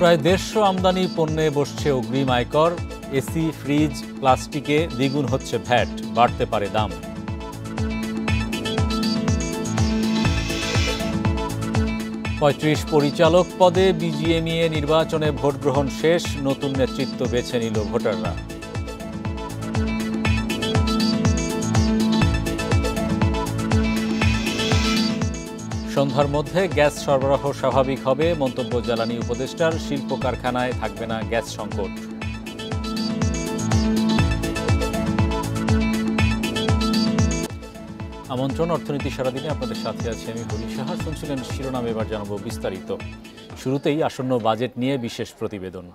প্রায় 150 আমদানি পণ্যে বসছে অগ্রিম আয়কর। এসি, ফ্রিজ, প্লাস্টিকে দ্বিগুণ হচ্ছে ভ্যাট, বাড়তে পারে দাম। পঁয়ত্রিশ পরিচালক পদে বিজিএমইএ নির্বাচনে ভোট গ্রহণ শেষ, নতুন নেতৃত্ব বেছে নিল ভোটাররা। সন্ধ্যার মধ্যে গ্যাস সরবরাহ স্বাভাবিক হবে, মন্তব্য জ্বালানি উপদেষ্টার। শিল্প কারখানায় থাকবে না গ্যাস সংকট। আমন্ত্রণ অর্থনীতি সারাদিনে আপনাদের সাথে আছি আমি হরি সাহা। শুনছিলেন শিরোনাম, এবার জানাবো বিস্তারিত। শুরুতেই আসন্ন বাজেট নিয়ে বিশেষ প্রতিবেদন।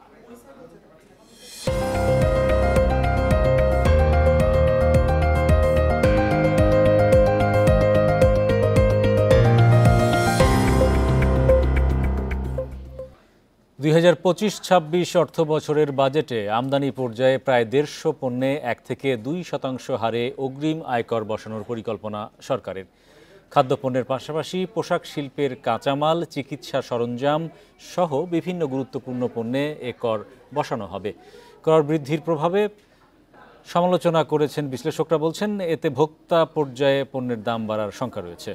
2025-26 অর্থ বছরের বাজেটে আমদানি পর্যায়ে প্রায় 150 পণ্যে 1 থেকে 2% হারে অগ্রিম আয়কর বসানোর পরিকল্পনা সরকারের। খাদ্যপণ্যের পাশাপাশি পোশাক শিল্পের কাঁচামাল, চিকিৎসা সরঞ্জাম সহ বিভিন্ন গুরুত্বপূর্ণ পণ্যে এ কর বসানো হবে। কর বৃদ্ধির প্রভাবে সমালোচনা করেছেন বিশ্লেষকরা, বলছেন এতে ভোক্তা পর্যায়ে পণ্যের দাম বাড়ার শঙ্কা রয়েছে।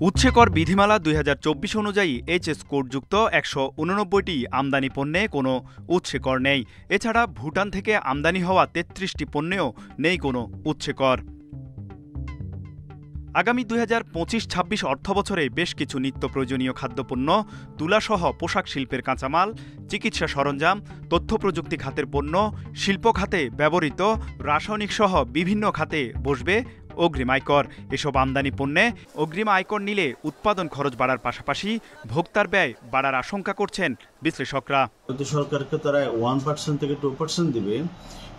উৎসে কর বিধিমালা 2024 অনুযায়ী এইচএস কোডযুক্ত 189টি আমদানি পণ্যে কোনো উৎসে কর নেই। এছাড়া ভুটান থেকে আমদানি হওয়া 33টি পণ্যেও নেই কোনো উৎসে কর। আগামী 2025-26 অর্থবছরে বেশ কিছু নিত্য প্রয়োজনীয় খাদ্যপণ্য, তুলাসহ পোশাক শিল্পের কাঁচামাল, চিকিৎসা সরঞ্জাম, তথ্য প্রযুক্তি খাতের পণ্য, শিল্প খাতে ব্যবহৃত রাসায়নিক সহ বিভিন্ন খাতে বসবে অগ্রিম আয়কর। এসব আমদানি পণ্যে অগ্রিম আয়কর নিলে উৎপাদন খরচ বাড়ার পাশাপাশি ভোক্তার ব্যয় বাড়ার আশঙ্কা করছেন বিশ্লেষকরা। সরকারকে তারা 1% থেকে 2% দিবে,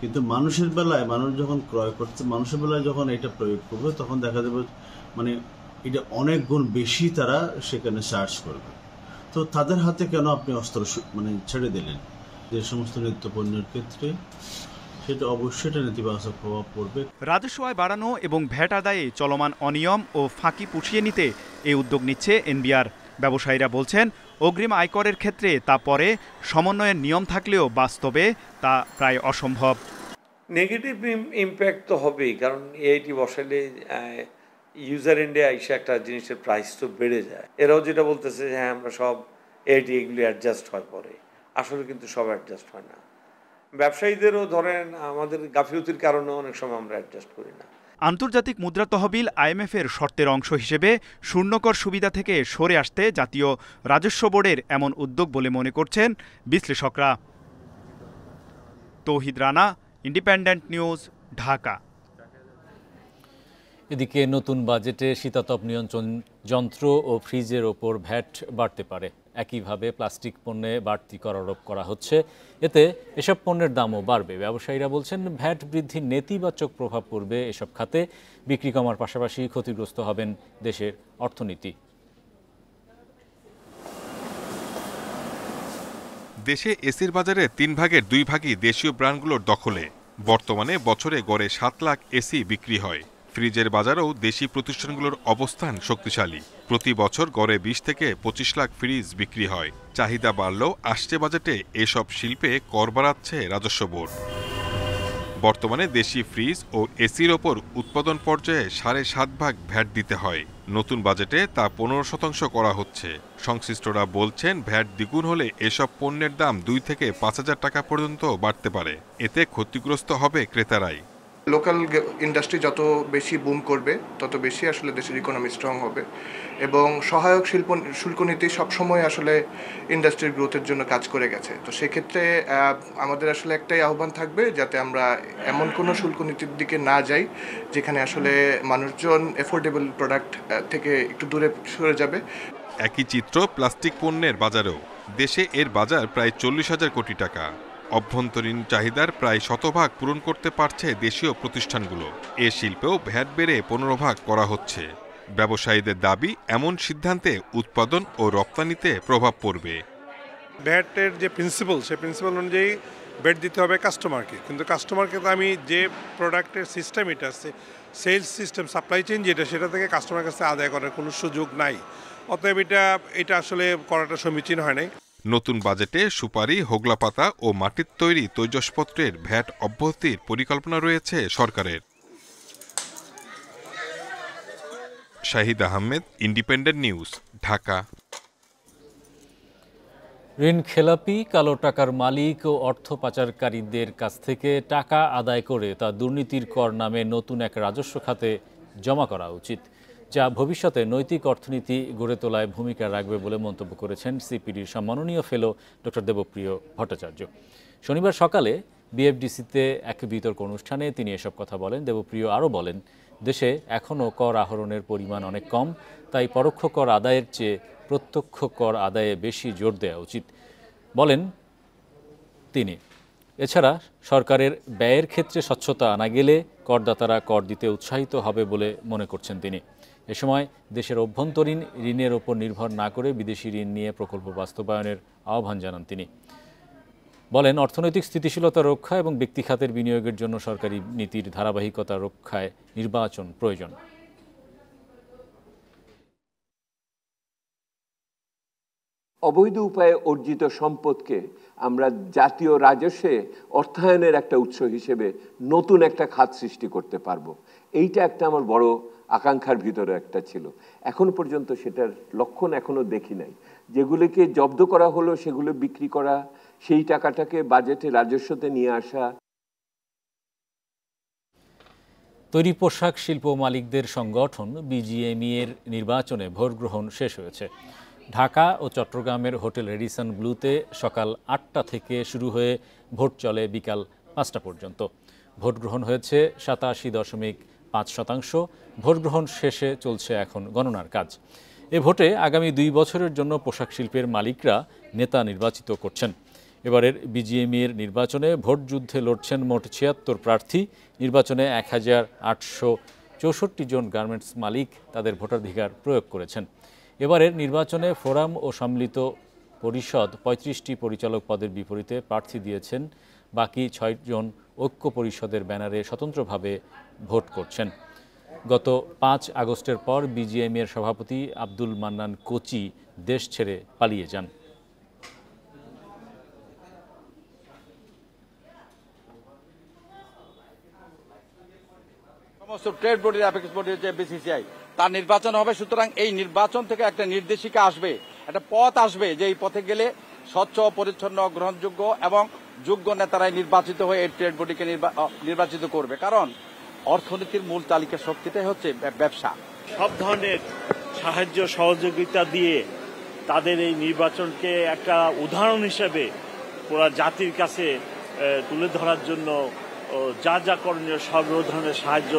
কিন্তু মানুষের বেলায় মানুষ যখন ক্রয় করছে, মানুষের বেলায় যখন এটা প্রয়োগ করবে তখন দেখা যাবে মানে এটা অনেক গুণ বেশি তারা সেখানে চার্জ করবে। তো তাদের হাতে কেন আপনি অস্ত্র ছেড়ে দিলেন যে সমস্ত নিত্য পণ্যের ক্ষেত্রে? সেটা অবশ্যই নেতিবাচক প্রভাব পড়বে। রাজস্ব আয় বাড়ানো এবং ভ্যাট আদায়ে চলমান অনিয়ম ও ফাঁকি পুষিয়ে নিতে এই উদ্যোগ নিচ্ছে এনবিআর। ব্যবসায়ীরা বলছেন অগ্রিম আয়করের ক্ষেত্রে তা পরে সমন্বয়ের নিয়ম থাকলেও বাস্তবে তা প্রায় অসম্ভব। নেগেটিভ ইম্প্যাক্ট তো হবেই, কারণ এআইটি বসালে ইউজার এন্ডে আইসা একটা জিনিসের প্রাইস তো বেড়ে যায়। এরাও যেটা বলতেছে যে হ্যাঁ আমরা সব এআইটি এগুলি অ্যাডজাস্ট হয় পরে, আসলে কিন্তু সব অ্যাডজাস্ট হয় না। ব্যবসায়ীদেরও ধরেন আমাদের গাফিলতির কারণে অনেক সময় আমরা অ্যাডজাস্ট করি না। আন্তর্জাতিক মুদ্রা তহবিল আইএমএফের শর্তের অংশ হিসেবে শূন্যকর সুবিধা থেকে সরে আসতে জাতীয় রাজস্ব বোর্ডের এমন উদ্যোগ বলে মনে করছেন বিশ্লেষকরা। তৌহিদ রানা, ইন্ডিপেন্ডেন্ট নিউজ, ঢাকা। এদিকে নতুন বাজেটে শীতাতপ নিয়ন্ত্রণ যন্ত্র ও ফ্রিজের ওপর ভ্যাট বাড়তে পারে। একইভাবে প্লাস্টিক পণ্যে বাড়তি কর আরোপ করা হচ্ছে, এতে এসব পণ্যের দামও বাড়বে। ব্যবসায়ীরা বলছেন ভ্যাট বৃদ্ধির নেতিবাচক প্রভাব পড়বে এসব খাতে, বিক্রি কমার পাশাপাশি ক্ষতিগ্রস্ত হবেন দেশের অর্থনীতি। দেশে এসির বাজারে 3 ভাগের 2 ভাগই দেশীয় ব্র্যান্ডগুলোর দখলে। বর্তমানে বছরে গড়ে 7 লাখ এসি বিক্রি হয়। ফ্রিজের বাজারেও দেশি প্রতিষ্ঠানগুলোর অবস্থান শক্তিশালী। প্রতি বছর গড়ে 20 থেকে 25 লাখ ফ্রিজ বিক্রি হয়। চাহিদা বাড়লেও আসছে বাজেটে এসব শিল্পে কর বাড়াচ্ছে রাজস্ব বোর্ড। বর্তমানে দেশি ফ্রিজ ও এসির ওপর উৎপাদন পর্যায়ে 7.5 ভাগ ভ্যাট দিতে হয়। নতুন বাজেটে তা 15% করা হচ্ছে। সংশ্লিষ্টরা বলছেন ভ্যাট দ্বিগুণ হলে এসব পণ্যের দাম 2 থেকে 5,000 টাকা পর্যন্ত বাড়তে পারে। এতে ক্ষতিগ্রস্ত হবে ক্রেতারাই। লোকাল ইন্ডাস্ট্রি যত বেশি বুম করবে তত বেশি আসলে দেশের ইকোনমি স্ট্রং হবে, এবং সহায়ক শুল্ক নীতি সবসময় আসলে ইন্ডাস্ট্রির গ্রোথের জন্য কাজ করে গেছে। তো সেক্ষেত্রে আমাদের আসলে একটাই আহ্বান থাকবে, যাতে আমরা এমন কোনো শুল্ক নীতির দিকে না যাই যেখানে আসলে মানুষজন এফোর্ডেবল প্রোডাক্ট থেকে একটু দূরে সরে যাবে। একই চিত্র প্লাস্টিক পণ্যের বাজারেও। দেশে এর বাজার প্রায় 40,000 কোটি টাকা। অভ্যন্তরীণ চাহিদার প্রায় 100% পূরণ করতে পারছে দেশীয় প্রতিষ্ঠানগুলো। এ শিল্পেও ভ্যাট বেড়ে 15% করা হচ্ছে। ব্যবসায়ীদের দাবি, এমন সিদ্ধান্তে উৎপাদন ও রপ্তানিতে প্রভাব পড়বে। ভ্যাটের যে প্রিন্সিপাল, সেই প্রিন্সিপাল অনুযায়ী ভ্যাট দিতে হবে কাস্টমারকে, কিন্তু কাস্টমারকে তো আমি যে প্রোডাক্টের সিস্টেম এটা আছে, সেলস সিস্টেম, সাপ্লাই চেইন যেটা, সেটা থেকে কাস্টমার কাছে আদায় করার কোনো সুযোগ নাই। অতএব এটা আসলে করাটা সমীচীন হয় নাই। নতুন বাজেটে সুপারি, হোগলা পাতা ও মাটির তৈরি তৈজসপত্রের ভ্যাট অব্যাহতির পরিকল্পনা রয়েছে সরকারের। Shahid Ahmed, independent news, Dhaka. ঋণ খেলাপি, কালো টাকার মালিক ও অর্থ পাচারকারীদের কাছ থেকে টাকা আদায় করে তা দুর্নীতির কর নামে নতুন এক রাজস্ব খাতে জমা করা উচিত, যা ভবিষ্যতে নৈতিক অর্থনীতি গড়ে তোলায় ভূমিকা রাখবে বলে মন্তব্য করেছেন সিপিডির সম্মাননীয় ফেলো ডক্টর দেবপ্রিয় ভট্টাচার্য। শনিবার সকালে বিএফডিসিতে এক বিতর্ক অনুষ্ঠানে তিনি এসব কথা বলেন। দেবপ্রিয় আরও বলেন, দেশে এখনও কর আহরণের পরিমাণ অনেক কম, তাই পরোক্ষ কর আদায়ের চেয়ে প্রত্যক্ষ কর আদায়ে বেশি জোর দেওয়া উচিত বলেন তিনি। এছাড়া সরকারের ব্যয়ের ক্ষেত্রে স্বচ্ছতা আনা গেলে করদাতারা কর দিতে উৎসাহিত হবে বলে মনে করছেন তিনি। এ সময় দেশের অভ্যন্তরীণ ঋণের ওপর নির্ভর না করে বিদেশি ঋণ নিয়ে প্রকল্প বাস্তবায়নের আহ্বান জানান তিনি। বলেন, অর্থনৈতিক স্থিতিশীলতা রক্ষা এবং ব্যক্তি খাতের বিনিয়োগের জন্য সরকারি নীতির ধারাবাহিকতা রক্ষায় নির্বাচন প্রয়োজন। অবৈধ উপায়ে অর্জিত সম্পদকে আমরা জাতীয় রাজস্বে অর্থায়নের একটা উৎস হিসেবে নতুন একটা খাত সৃষ্টি করতে পারবো। এইটা একটা আমার বড় আকাঙ্ক্ষার ভিতরে একটা ছিল। এখন পর্যন্ত সেটার লক্ষণ এখনো দেখি নাই। যেগুলোকে জব্দ করা হলো সেগুলো বিক্রি করা, সেই টাকাটাকে বাজেটে রাজস্বতে নিয়ে আসা। তৈরি পোশাক শিল্প মালিকদের সংগঠন বিজিএমই এর নির্বাচনে ভোট গ্রহণ শেষ হয়েছে। ঢাকা ও চট্টগ্রামের হোটেল রেডিসন ব্লুতে সকাল ৮টা থেকে শুরু হয়ে ভোট চলে বিকাল ৫টা পর্যন্ত। ভোট গ্রহণ হয়েছে ৮৭.৫%। ভোট গ্রহণ শেষে চলছে এখন গণনার কাজ। এ ভোটে আগামী ২ বছরের জন্য পোশাক শিল্পের মালিকরা নেতা নির্বাচিত করছেন। এবারের বিজিএমই এর নির্বাচনে ভোট যুদ্ধে লড়ছেন মোট ৭৬ প্রার্থী। নির্বাচনে ১,৮৬৪ জন গার্মেন্টস মালিক তাদের ভোটাধিকার প্রয়োগ করেছেন। এবারের নির্বাচনে ফোরাম ও সম্মিলিত পরিষদ ৩৫টি পরিচালক পদের বিপরীতে প্রার্থী দিয়েছেন। বাকি ৬ জন ঐক্য পরিষদের ব্যানারে স্বতন্ত্রভাবে ভোট করছেন। গত ৫ আগস্টের পর বিজিএমই এর সভাপতি আব্দুল মান্নান কোচি দেশ ছেড়ে পালিয়ে যান। সমস্ত ট্রেড বোর্ডের অ্যাপেক্স বোর্ডের যে বিসিসিআই তার নির্বাচন হবে। সুতরাং এই নির্বাচন থেকে একটা নির্দেশিকা আসবে, একটা পথ আসবে, যে এই পথে গেলে স্বচ্ছ, পরিচ্ছন্ন, গ্রহণযোগ্য এবং যোগ্য নেতারাই নির্বাচিত হয়ে এই ট্রেড বোর্ডকে নির্বাচিত করবে। কারণ অর্থনীতির মূল তালিকা শক্তিটাই হচ্ছে ব্যবসা। সব ধরনের সাহায্য সহযোগিতা দিয়ে তাদের এই নির্বাচনকে একটা উদাহরণ হিসেবে পুরা জাতির কাছে তুলে ধরার জন্য যা যা করণীয় সব ধরনের সাহায্য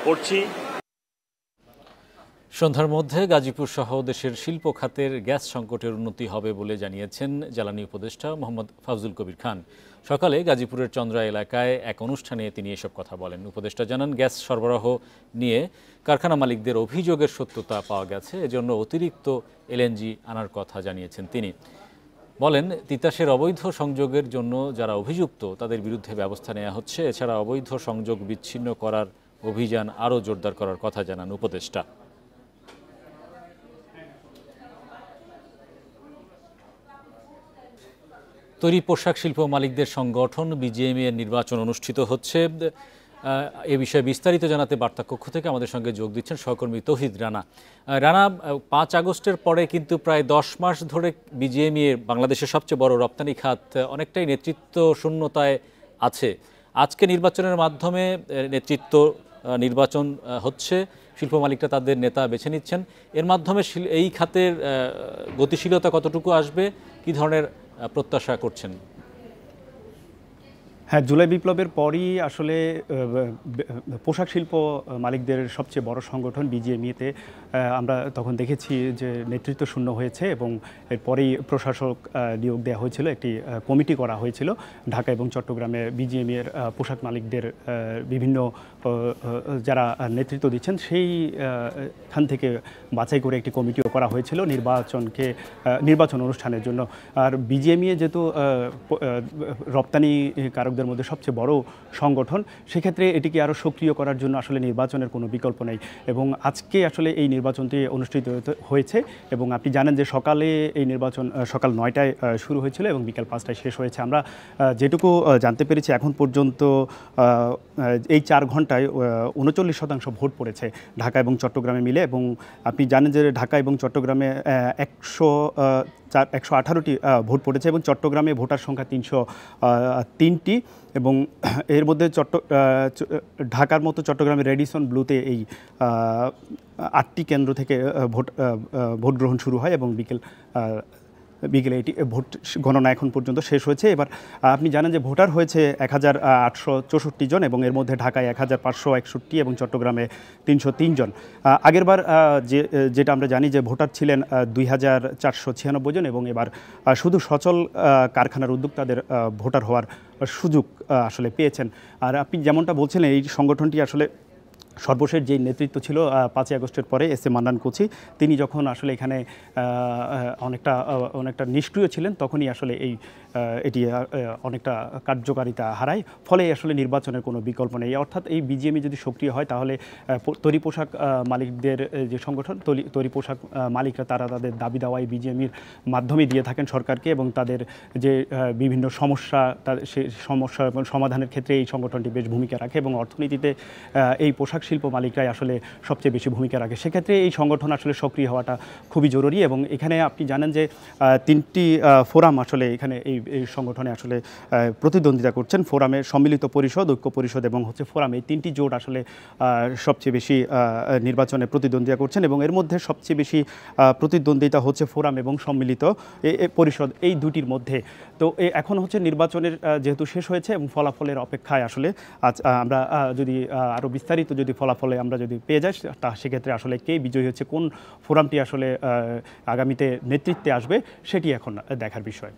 করছি। সন্ধ্যার মধ্যে গাজীপুর সহ দেশের শিল্প খাতের গ্যাস সংকটের উন্নতি হবে বলে জানিয়েছেন জ্বালানি উপদেষ্টা মোহাম্মদ ফাউজুল কবির খান। সকালে গাজীপুরের চন্দ্রা এলাকায় এক অনুষ্ঠানে তিনি এসব কথা বলেন। উপদেষ্টা জানান, গ্যাস সরবরাহ নিয়ে কারখানা মালিকদের অভিযোগের সত্যতা পাওয়া গেছে, এজন্য অতিরিক্ত এলএনজি আনার কথা জানিয়েছেন তিনি। বলেন, তিতাসের অবৈধ সংযোগের জন্য যারা অভিযুক্ত তাদের বিরুদ্ধে ব্যবস্থা নেওয়া হচ্ছে। এছাড়া অবৈধ সংযোগ বিচ্ছিন্ন করার অভিযান আরও জোরদার করার কথা জানান উপদেষ্টা। তৈরি পোশাক শিল্প মালিকদের সংগঠন বিজিএমই এর নির্বাচন অনুষ্ঠিত হচ্ছে। এ বিষয়ে বিস্তারিত জানাতে বার্তা কক্ষ থেকে আমাদের সঙ্গে যোগ দিচ্ছেন সহকর্মী তৌহিদ রানা। রানা, ৫ আগস্টের পরে কিন্তু প্রায় ১০ মাস ধরে বিজিএমই এর বাংলাদেশের সবচেয়ে বড় রপ্তানি খাত অনেকটাই নেতৃত্ব শূন্যতায় আছে। আজকে নির্বাচনের মাধ্যমে নেতৃত্ব নির্বাচন হচ্ছে, শিল্প মালিকরা তাদের নেতা বেছে নিচ্ছেন। এর মাধ্যমে এই খাতের গতিশীলতা কতটুকু আসবে, কী ধরনের প্রত্যাশা করছেন? হ্যাঁ, জুলাই বিপ্লবের পরই আসলে পোশাক শিল্প মালিকদের সবচেয়ে বড় সংগঠন বিজিএমইতে আমরা তখন দেখেছি যে নেতৃত্ব শূন্য হয়েছে এবং এরপরেই প্রশাসক নিয়োগ দেওয়া হয়েছিল, একটি কমিটি করা হয়েছিল ঢাকা এবং চট্টগ্রামে বিজিএমই এর পোশাক মালিকদের বিভিন্ন যারা নেতৃত্ব দিচ্ছেন সেইখান থেকে বাছাই করে একটি কমিটিও করা হয়েছিল নির্বাচন অনুষ্ঠানের জন্য। আর বিজিএমই যেহেতু রপ্তানি কারকদের মালিকদের মধ্যে সবচেয়ে বড় সংগঠন। সেক্ষেত্রে এটিকে আরও সক্রিয় করার জন্য আসলে নির্বাচনের কোনো বিকল্প নেই এবং আজকে আসলে এই নির্বাচনটি অনুষ্ঠিত হয়েছে এবং আপনি জানেন যে সকালে এই নির্বাচন সকাল 9টায় শুরু হয়েছিল এবং বিকাল 5টায় শেষ হয়েছে। আমরা যেটুকু জানতে পেরেছি এখন পর্যন্ত এই 4 ঘন্টায় 39% ভোট পড়েছে ঢাকা এবং চট্টগ্রামে মিলে এবং আপনি জানেন যে ঢাকা এবং চট্টগ্রামে 118টি ভোট পড়েছে এবং চট্টগ্রামে ভোটার সংখ্যা 303টি এবং এর মধ্যে ঢাকার মতো চট্টগ্রামের রেডিসন ব্লুতে এই 8টি কেন্দ্র থেকে ভোট গ্রহণ শুরু হয় এবং বিকেলে এটি ভোট গণনা এখন পর্যন্ত শেষ হয়েছে। এবার আপনি জানেন যে ভোটার হয়েছে 1864 জন এবং এর মধ্যে ঢাকায় 1561 এবং চট্টগ্রামে 303 জন। আগেরবার যেটা আমরা জানি যে ভোটার ছিলেন 2496 জন এবং এবার শুধু সচল কারখানার উদ্যোক্তাদের ভোটার হওয়ার সুযোগ আসলে পেয়েছেন। আর আপনি যেমনটা বলছিলেন এই সংগঠনটি আসলে সর্বশেষ যেই নেতৃত্ব ছিল 5ই আগস্টের পরে এস এ মান্নান কোচি, তিনি যখন আসলে এখানে অনেকটা নিষ্ক্রিয় ছিলেন তখনই আসলে এটি অনেকটা কার্যকারিতা হারায়, ফলে আসলে নির্বাচনের কোনো বিকল্প নেই। অর্থাৎ এই বিজিএমই যদি সক্রিয় হয় তাহলে তৈরি পোশাক মালিকদের যে সংগঠন তৈরি পোশাক মালিকরা তারা তাদের দাবি দাওয়া এই বিজিএমির মাধ্যমে দিয়ে থাকেন সরকারকে এবং তাদের যে বিভিন্ন সমস্যা সেই সমস্যা সমাধানের ক্ষেত্রে এই সংগঠনটি বেশ ভূমিকা রাখে এবং অর্থনীতিতে এই পোশাক শিল্প মালিকরাই আসলে সবচেয়ে বেশি ভূমিকা রাখে। সেক্ষেত্রে এই সংগঠন আসলে সক্রিয় হওয়াটা খুবই জরুরি এবং এখানে আপনি জানেন যে 3টি ফোরাম আসলে এখানে এই সংগঠনে আসলে প্রতিদ্বন্দ্বিতা করছেন। ফোরামে সম্মিলিত পরিষদ, ঐক্য পরিষদ এবং ফোরাম, এই 3টি জোট আসলে সবচেয়ে বেশি নির্বাচনে প্রতিদ্বন্দ্বিতা করছেন এবং এর মধ্যে সবচেয়ে বেশি প্রতিদ্বন্দ্বিতা হচ্ছে ফোরাম এবং সম্মিলিত পরিষদ, এই দুটির মধ্যে। তো এখন হচ্ছে নির্বাচনের যেহেতু শেষ হয়েছে এবং ফলাফলের অপেক্ষায় আসলে আজ আমরা যদি আরও বিস্তারিত যদি ফলাফলে আমরা যদি পেয়ে যাই তা সেক্ষেত্রে আসলে কে বিজয়ী হচ্ছে, কোন ফোরামটি আসলে আগামীতে নেতৃত্বে আসবে সেটি এখন দেখার বিষয়।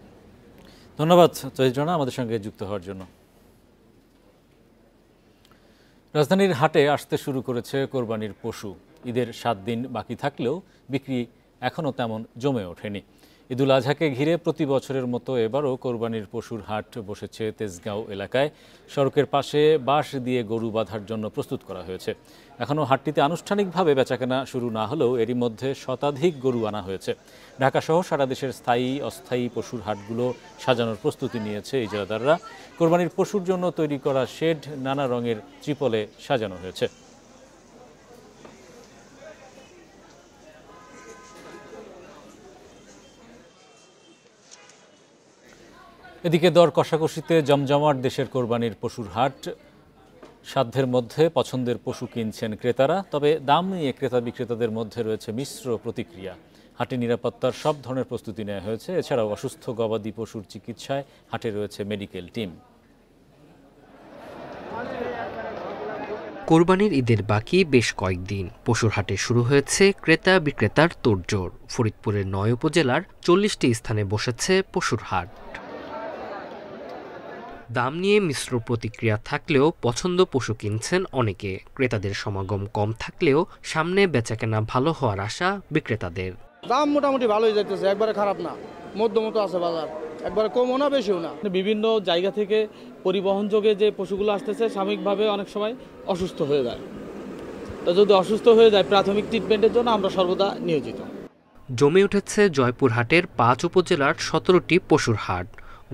ধন্যবাদ চৌধুরী রানা আমাদের সঙ্গে যুক্ত হওয়ার জন্য। রাজধানীর হাটে আসতে শুরু করেছে কোরবানির পশু। ঈদের 7 দিন বাকি থাকলেও বিক্রি এখনও তেমন জমে ওঠেনি। ঈদুল আজহাকে ঘিরে প্রতি বছরের মতো এবারও কোরবানির পশুর হাট বসেছে তেজগাঁও এলাকায়। সড়কের পাশে বাঁশ দিয়ে গরু বাঁধার জন্য প্রস্তুত করা হয়েছে। এখনও হাটটিতে আনুষ্ঠানিকভাবে বেচাকেনা শুরু না হলেও এরই মধ্যে শতাধিক গরু আনা হয়েছে। ঢাকাসহ সারা দেশের স্থায়ী অস্থায়ী পশুর হাটগুলো সাজানোর প্রস্তুতি নিয়েছে ইজারাদাররা। কোরবানির পশুর জন্য তৈরি করা শেড নানা রঙের ত্রিপলে সাজানো হয়েছে। এদিকে দর কষাকষিতে জমজমাট দেশের কোরবানির পশুর হাট। সাধ্যের মধ্যে পছন্দের পশু কিনছেন ক্রেতারা, তবে দাম নিয়ে ক্রেতা বিক্রেতাদের মধ্যে রয়েছে মিশ্র প্রতিক্রিয়া। হাটে নিরাপত্তার সব ধরনের প্রস্তুতি নেওয়া হয়েছে। এছাড়াও অসুস্থ গবাদি পশুর চিকিৎসায় হাটে রয়েছে মেডিকেল টিম। কোরবানির ঈদের বাকি বেশ কয়েকদিন, পশুর হাটে শুরু হয়েছে ক্রেতা বিক্রেতার তোড়জোড়। ফরিদপুরের 9 উপজেলার 40টি স্থানে বসেছে পশুর হাট। দাম নিয়ে মিশ্র প্রতিক্রিয়া থাকলেও পছন্দ পশু কিনছেন অনেকে। ক্রেতাদের সমাগম কম থাকলেও সামনে বেচাকেনা ভালো হওয়ার আশা বিক্রেতাদের। দাম মোটামুটি ভালোই যাইতেছে, একবারে খারাপ না, মধ্যমতো আছে বাজার, একবারে কমও না বেশিও না। বিভিন্ন জায়গা থেকে পরিবহন যোগে যে পশুগুলো আসতেছে সাময়িকভাবে অনেক সময় অসুস্থ হয়ে যায়। তো যদি অসুস্থ হয়ে যায় প্রাথমিক ট্রিটমেন্টের জন্য আমরা সর্বদা নিয়োজিত। জমে উঠেছে জয়পুরহাটের 5 উপজেলার 17টি পশুর হাট।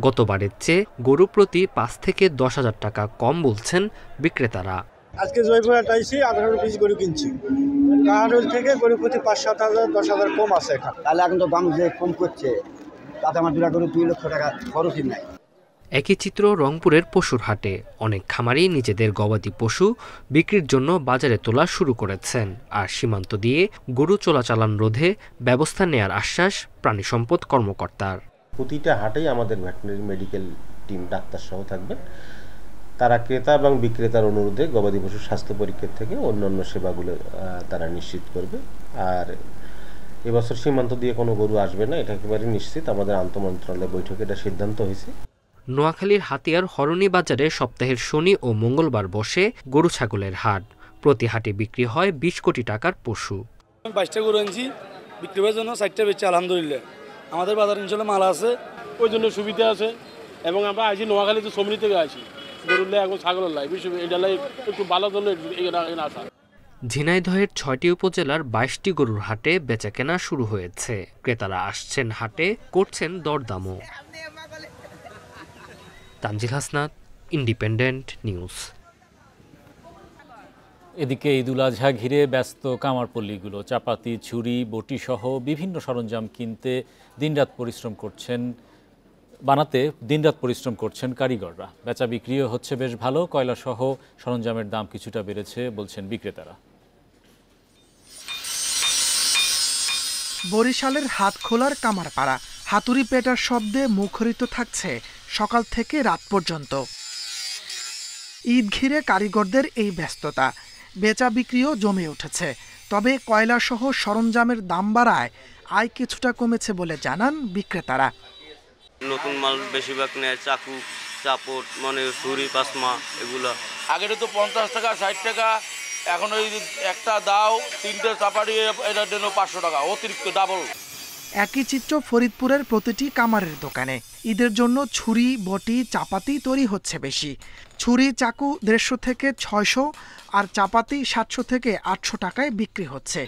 গতবারের চেয়ে গরু প্রতি 5 থেকে 10,000 টাকা কম বলছেন বিক্রেতারা। আজকে জয়পুরহাট আইছি 18 পিস গরু কিনছি, কারোর থেকে গরু প্রতি 5-7,000 10,000 কম আছে এখন। তাহলে এখন তো দাম যে কম করছে তাতে আমার দুটা গরু 2 লক্ষ টাকা খরচই নাই। একই চিত্র রংপুরের পশুর হাটে। অনেক খামারি নিজেদের গবাদি পশু বিক্রির জন্য বাজারে তোলা শুরু করেছেন, আর সীমান্ত দিয়ে গরু চলাচল রোধে ব্যবস্থা নেয়ার আশ্বাস প্রাণী সম্পদ কর্মকর্তার। প্রতিটা হাটেই আমাদের ভেটেরিনারি মেডিকেল টিম ডাক্তার সহ থাকবেন। তারা ক্রেতা এবং বিক্রেতার অনুরোধে গবাদি পশুর স্বাস্থ্য পরীক্ষার থেকে অন্যান্য সেবাগুলো তারা নিশ্চিত করবে। আর এবছর সীমান্ত দিয়ে কোনো গরু আসবে না, এটা একেবারে নিশ্চিত। আমাদের আন্তঃমন্ত্রণালয় বৈঠকে এটা সিদ্ধান্ত হয়েছে। নোয়াখালীর হাতিয়ার হরণী বাজারে সপ্তাহের শনি ও মঙ্গলবার বসে গরু ছাগলের হাট। প্রতি হাটে বিক্রি হয় 20 কোটি টাকার পশু। 22টা গরু আনছি, বিক্রি হওয়ার জন্য 60টা বেচছি আলহামদুলিল্লাহ। আমাদের বাজার ইনশাল্লাহ মাল আছে, ওই জন্য সুবিধা আছে। এবং আমরা আইছি নোয়াখালীতে সমৃদ্ধ থেকে আসি, গরুর লাই এবং ছাগলের লাই বেশি এটা লাই একটু ভালো জন্য এখানে আসা। ঝিনাইদহের ৬টি উপজেলার ২২টি গরুর হাটে বেচাকেনা শুরু হয়েছে। ক্রেতারা আসছেন হাটে, করছেন দরদামও। Tanzil Hasnat, Independent News. এদিকে ঈদুল আজহা ঘিরে ব্যস্ত কামারপল্লীগুলো। চাপাতি, ছুরি, বটি সহ বিভিন্ন সরঞ্জাম কিনতে বানাতে দিনরাত পরিশ্রম করছেন কারিগররা। বেচা বিক্রিও হচ্ছে বেশ ভালো। কয়লা সহ সরঞ্জামের দাম কিছুটা বেড়েছে বলছেন বিক্রেতারা। বরিশালের হাতখোলার কামারপাড়া হাতুড়ি পেটার শব্দে মুখরিত থাকছে সকাল থেকে রাত পর্যন্ত। ঈদ ঘিরে কারিগরদের এই ব্যস্ততা, বেচা বিক্রিও জমে উঠেছে। তবে কয়লা সহ সরঞ্জামের দাম বাড়ায় আয় কিছুটা কমেছে বলে জানান বিক্রেতারা। নতুন মাল বেশিরভাগ নেয়, চাকু, চাপট, মানে ছুরি, পাসমা এগুলো। আগে তো 50 টাকা 60 টাকা, এখন ওই একটা দাও 3টে চাপাটি এটার জন্য 500 টাকা, অতিরিক্ত ডাবল। একই চিত্র ফরিদপুরের প্রতিটি কামারের দোকানে। ঈদের জন্য ছুরি, বটি, চাপাতি তৈরি হচ্ছে বেশি। ছুরি, চাকু 150 থেকে 600 আর চাপাতি 700 থেকে 800 টাকায় বিক্রি হচ্ছে।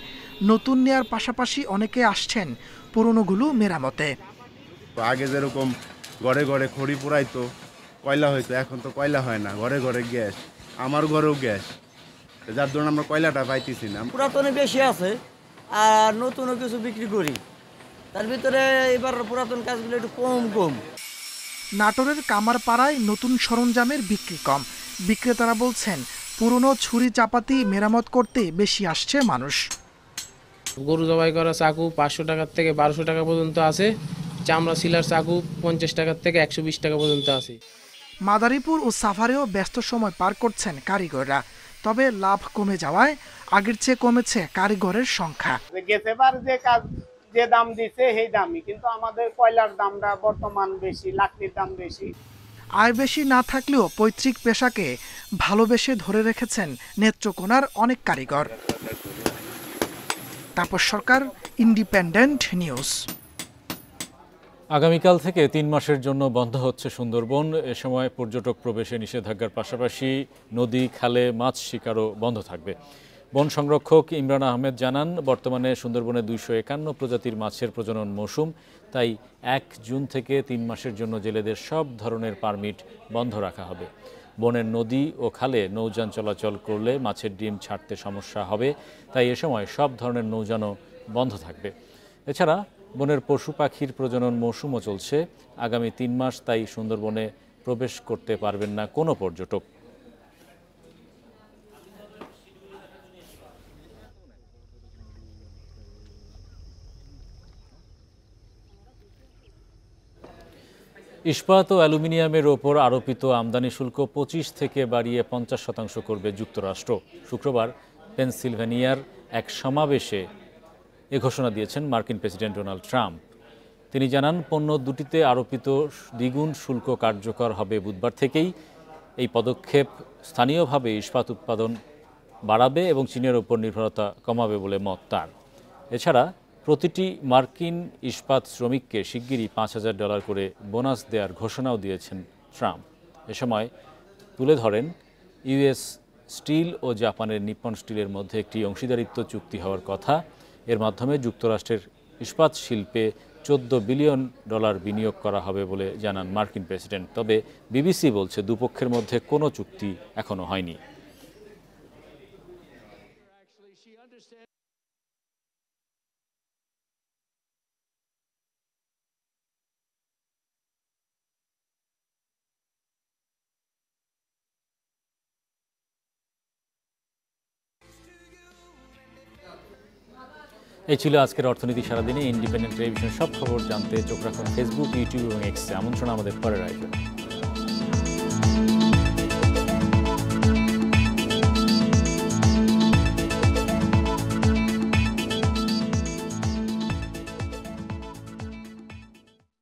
নতুন নেয়ার পাশাপাশি অনেকে আসছেন পুরনোগুলো মেরামতে। আগে যেরকম ঘরে ঘরে খড়ি পোড়াইতো, কয়লা হইতো, এখন তো কয়লা হয় না, ঘরে ঘরে গ্যাস। আমার ঘরেও গ্যাস, যার জন্য আমরা কয়লাটা পাইতেছি না। পুরাতনে বেশি আছে আর নতুনও কিছু বিক্রি করি, তার ভিতরে এবার পুরাতন কাজগুলো একটু কম। নাটোরের কামারপাড়ায় নতুন সরঞ্জামের বিক্রি কম। বিক্রেতারা বলছেন পুরনো ছুরি, চাপাতি মেরামত করতে বেশি আসছে মানুষ। গরু জবাই করা চাকু 500 টাকা থেকে 1200 টাকা পর্যন্ত আছে। চামড়া সিলার চাকু 50 টাকা থেকে 120 টাকা পর্যন্ত আছে। মাদারীপুর ও সাভারেও ব্যস্ত সময় পার করছেন কারিগররা। তবে লাভ কমে যাওয়ায় আগের চেয়ে কমেছে কারিগরের সংখ্যা। গেছেবার যে কাজ যে দাম দিচ্ছে সেই দামই, কিন্তু আমাদের কয়লার দামটা বর্তমান বেশি, লাকড়ির দাম বেশি। আয় বেশি না থাকলেও পৈতৃক পেশাকে ভালোবেসে ধরে রেখেছেন নেত্রকোনার অনেক কারিগর। তাপস সরকার, ইন্ডিপেন্ডেন্ট নিউজ। আগামীকাল থেকে 3 মাসের জন্য বন্ধ হচ্ছে সুন্দরবন। এ সময় পর্যটক প্রবেশে নিষেধাজ্ঞার পাশাপাশি নদী, খালে মাছ শিকারও বন্ধ থাকবে। বন সংরক্ষক ইমরান আহমেদ জানান, বর্তমানে সুন্দরবনে 251 প্রজাতির মাছের প্রজনন মৌসুম। তাই 1 জুন থেকে 3 মাসের জন্য জেলেদের সব ধরনের পারমিট বন্ধ রাখা হবে। বনের নদী ও খালে নৌযান চলাচল করলে মাছের ডিম ছাড়তে সমস্যা হবে, তাই এ সময় সব ধরনের নৌযানও বন্ধ থাকবে। এছাড়া বনের পশু পাখির প্রজনন মৌসুমও চলছে। আগামী 3 মাস তাই সুন্দরবনে প্রবেশ করতে পারবেন না কোনো পর্যটক। ইস্পাত ও অ্যালুমিনিয়ামের ওপর আরোপিত আমদানি শুল্ক 25 থেকে বাড়িয়ে 50% করবে যুক্তরাষ্ট্র। শুক্রবার পেনসিলভেনিয়ার এক সমাবেশে এ ঘোষণা দিয়েছেন মার্কিন প্রেসিডেন্ট ডোনাল্ড ট্রাম্প। তিনি জানান, পণ্য দুটিতে আরোপিত দ্বিগুণ শুল্ক কার্যকর হবে বুধবার থেকেই। এই পদক্ষেপ স্থানীয়ভাবে ইস্পাত উৎপাদন বাড়াবে এবং চীনের ওপর নির্ভরতা কমাবে বলে মত তার। এছাড়া প্রতিটি মার্কিন ইস্পাত শ্রমিককে শিগগিরই $5,000 করে বোনাস দেওয়ার ঘোষণাও দিয়েছেন ট্রাম্প। এ সময় তুলে ধরেন, ইউএস স্টিল ও জাপানের নিপ্পন স্টিলের মধ্যে একটি অংশীদারিত্ব চুক্তি হওয়ার কথা। এর মাধ্যমে যুক্তরাষ্ট্রের ইস্পাত শিল্পে $14 বিলিয়ন বিনিয়োগ করা হবে বলে জানান মার্কিন প্রেসিডেন্ট। তবে বিবিসি বলছে, দুপক্ষের মধ্যে কোনো চুক্তি এখনো হয়নি। এই ছিল আজকের অর্থনীতি সারাদিনে। ইন্ডিপেন্ডেন্ট টেলিভিশন সব খবর জানতে চোখ রাখুন ফেসবুক, ইউটিউব এবং এক্সে। আমন্ত্রণ আমাদের পরের আয়োজনে।